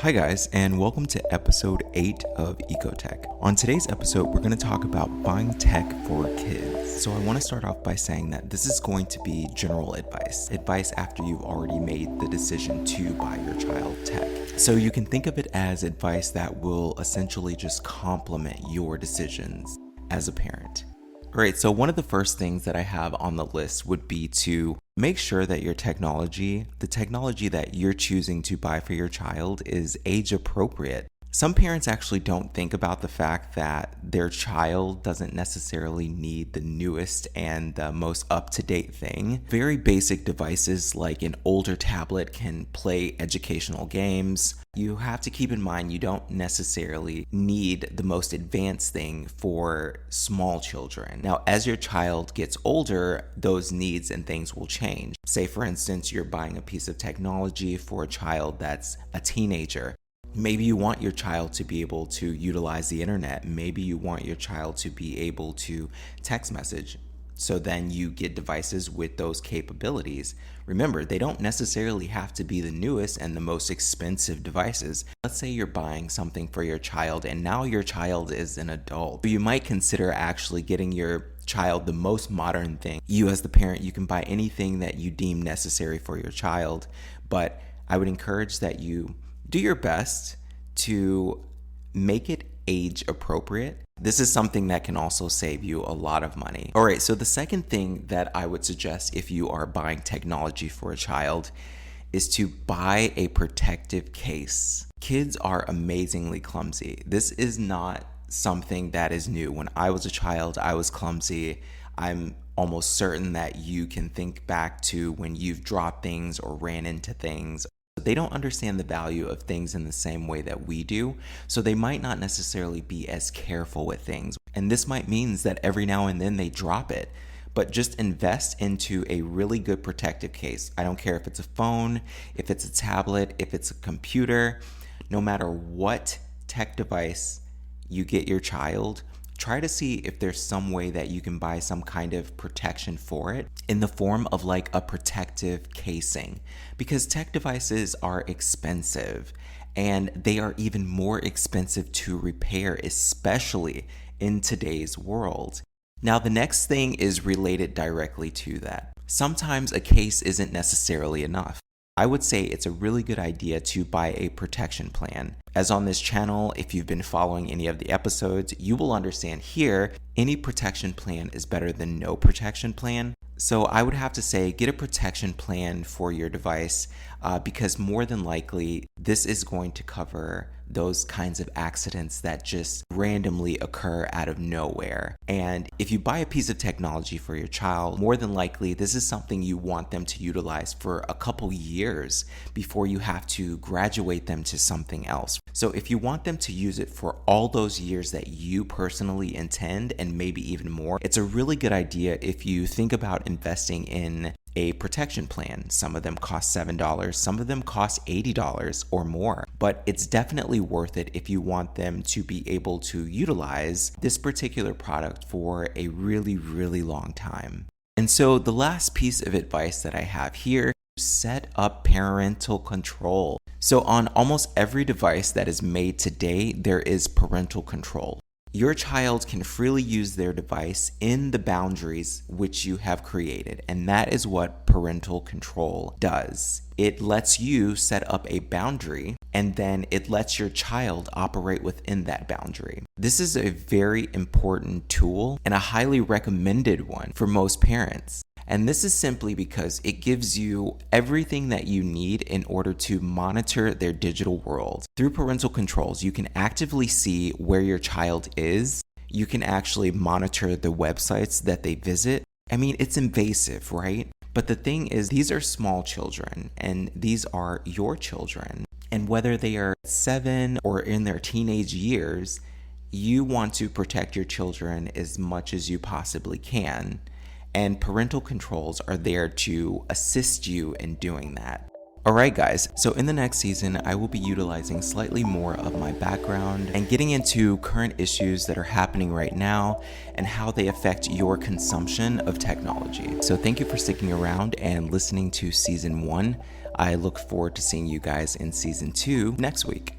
Hi guys, and welcome to episode 8 of Ecotech. On today's episode, we're going to talk about buying tech for kids. So I want to start off by saying that this is going to be general advice after you've already made the decision to buy your child tech. So you can think of it as advice that will essentially just complement your decisions as a parent. Alright, so one of the first things that I have on the list would be to make sure that your the technology that you're choosing to buy for your child, is age appropriate. Some parents actually don't think about the fact that their child doesn't necessarily need the newest and the most up-to-date thing. Very basic devices like an older tablet can play educational games. You have to keep in mind you don't necessarily need the most advanced thing for small children. Now, as your child gets older, those needs and things will change. Say, for instance, you're buying a piece of technology for a child that's a teenager. Maybe you want your child to be able to utilize the internet. Maybe you want your child to be able to text message. So then you get devices with those capabilities. Remember, they don't necessarily have to be the newest and the most expensive devices. Let's say you're buying something for your child and now your child is an adult. You might consider actually getting your child the most modern thing. You as the parent, you can buy anything that you deem necessary for your child, but I would encourage that you do your best to make it age appropriate. This is something that can also save you a lot of money. All right, so the second thing that I would suggest if you are buying technology for a child is to buy a protective case. Kids are amazingly clumsy. This is not something that is new. When I was a child, I was clumsy. I'm almost certain that you can think back to when you've dropped things or ran into things. They don't understand the value of things in the same way that we do, so they might not necessarily be as careful with things. And this might mean that every now and then they drop it, but just invest into a really good protective case. I don't care if it's a phone, if it's a tablet, if it's a computer, no matter what tech device you get your child, try to see if there's some way that you can buy some kind of protection for it in the form of like a protective casing, because tech devices are expensive and they are even more expensive to repair, especially in today's world. Now, the next thing is related directly to that. Sometimes a case isn't necessarily enough. I would say it's a really good idea to buy a protection plan. As on this channel, if you've been following any of the episodes, you will understand here, any protection plan is better than no protection plan. So I would have to say get a protection plan for your device because more than likely this is going to cover those kinds of accidents that just randomly occur out of nowhere. And if you buy a piece of technology for your child, more than likely this is something you want them to utilize for a couple years before you have to graduate them to something else. So if you want them to use it for all those years that you personally intend, and maybe even more, it's a really good idea if you think about investing in a protection plan. Some of them cost $7, some of them cost $80 or more, but it's definitely worth it if you want them to be able to utilize this particular product for a really, really long time. And so the last piece of advice that I have here, set up parental control. So on almost every device that is made today, there is parental control. Your child can freely use their device in the boundaries which you have created, and that is what parental control does. It lets you set up a boundary, and then it lets your child operate within that boundary. This is a very important tool and a highly recommended one for most parents. And this is simply because it gives you everything that you need in order to monitor their digital world. Through parental controls, you can actively see where your child is. You can actually monitor the websites that they visit. I mean, it's invasive, right? But the thing is, these are small children and these are your children. And whether they are 7 or in their teenage years, you want to protect your children as much as you possibly can. And parental controls are there to assist you in doing that. Alright guys, so in the next season, I will be utilizing slightly more of my background and getting into current issues that are happening right now and how they affect your consumption of technology. So thank you for sticking around and listening to season 1. I look forward to seeing you guys in season 2 next week.